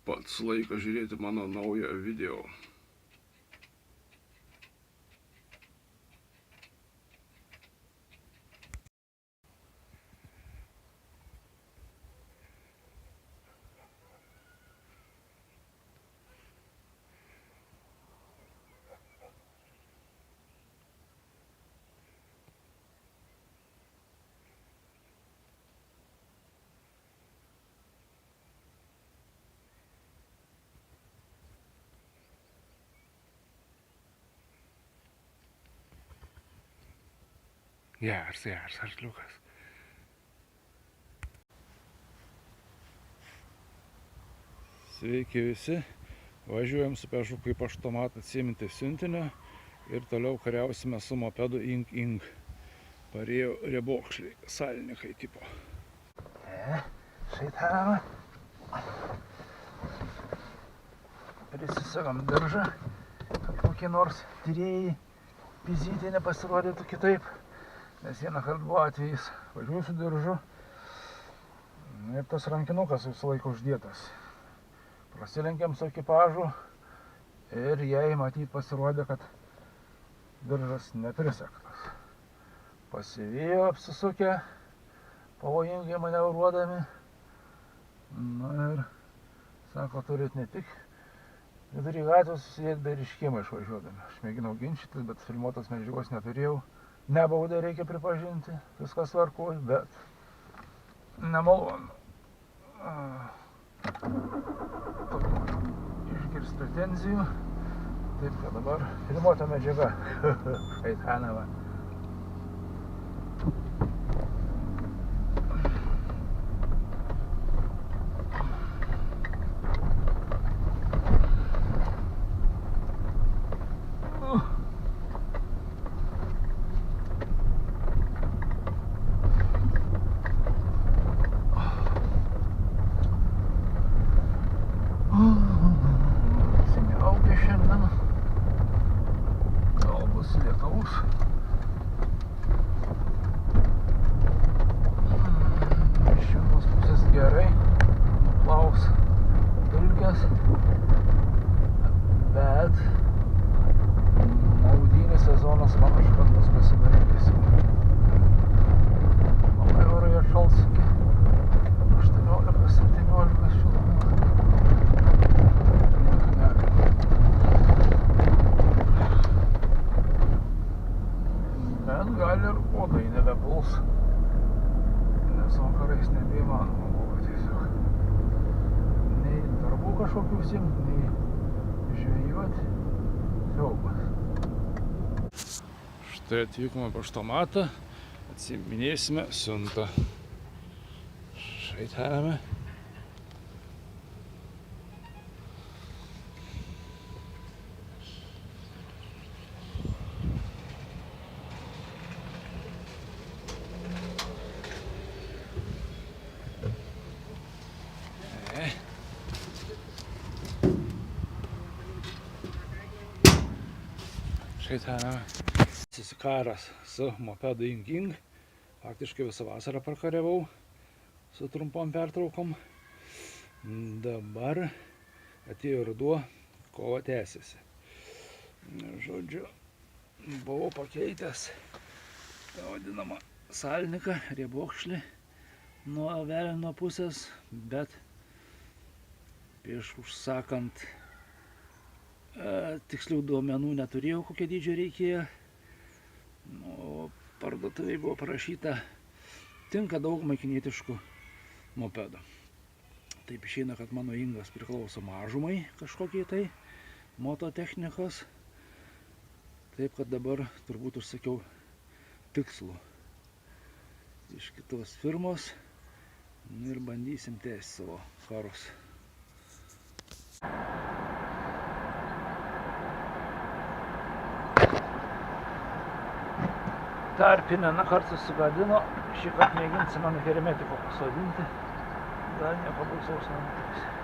Pats laikas žiūrėti mano naują video. Geras arkliukas. Sveiki visi. Važiuojam su Peugeot į paštomatą atsiimti siuntinio ir toliau kariausime su mopedu Ing. Parėjo riebokšliai, salinikai tipo. Šeitanama. Prisisagam diržą, kad kokie nors tyrėjai pizytė nepasirodytų kitaip. Nes vieną kartą buvo atvejis, važiuoju su diržu ir tas rankinukas visą laiką uždėtas. Prasilenkiam su ekipažu ir jai matyt pasirodė, kad diržas neprisegtas. Pasivijo apsisukę, pavojingai manevruodami. Na ir sako, turit ne tik vidury gatvės susidėti, bet ir iš kiemo išvažiuodami. Aš mėginau ginčytis, bet filmuotos medžiagos neturėjau. Nebaudė, reikia pripažinti, viskas tvarkoj, bet nemalonu. Išgirs pretenzijų, taip kad dabar filmuota medžiaga. Šeitanava. Bet maudynių sezonas panašu, kad bus pasidarykis. Labai orai atšals iki 18-17 šilumų. Bet gali ir uodai nebepuls, nes vakarais nebeįmanoma buvo tiesiog. Nei darbų kažkokių užsiimt, nei žvejoti, siaubas. Štai atvykome paštomatą, atsiminėsime siuntą. Šeitaname. Šeitaname. Susikaras su mopedu Ing. Faktiškai visą vasarą prakariavau su trumpom pertraukom. Dabar atėjo ruduo, kova tęsiasi. Žodžiu, buvau pakeitęs tą vadinamą salniką, riebokšlį nuo velnio pusės, bet prieš užsakant tikslių duomenų neturėjau, kokią dydžio reikėjo. O parduotuvėje buvo parašyta, tinka daugumai kinietiškų mopedų. Taip išeina, kad mano Ingas priklauso mažumai kažkokiai tai mototechnikos. Taip, kad dabar turbūt užsakiau tikslų iš kitos firmos ir bandysim tęsti savo karus. Tarpinę nakart susigadino, šį kartą mėginsime ant hermetiko pasodinti, gal nieko baisaus nenutiks.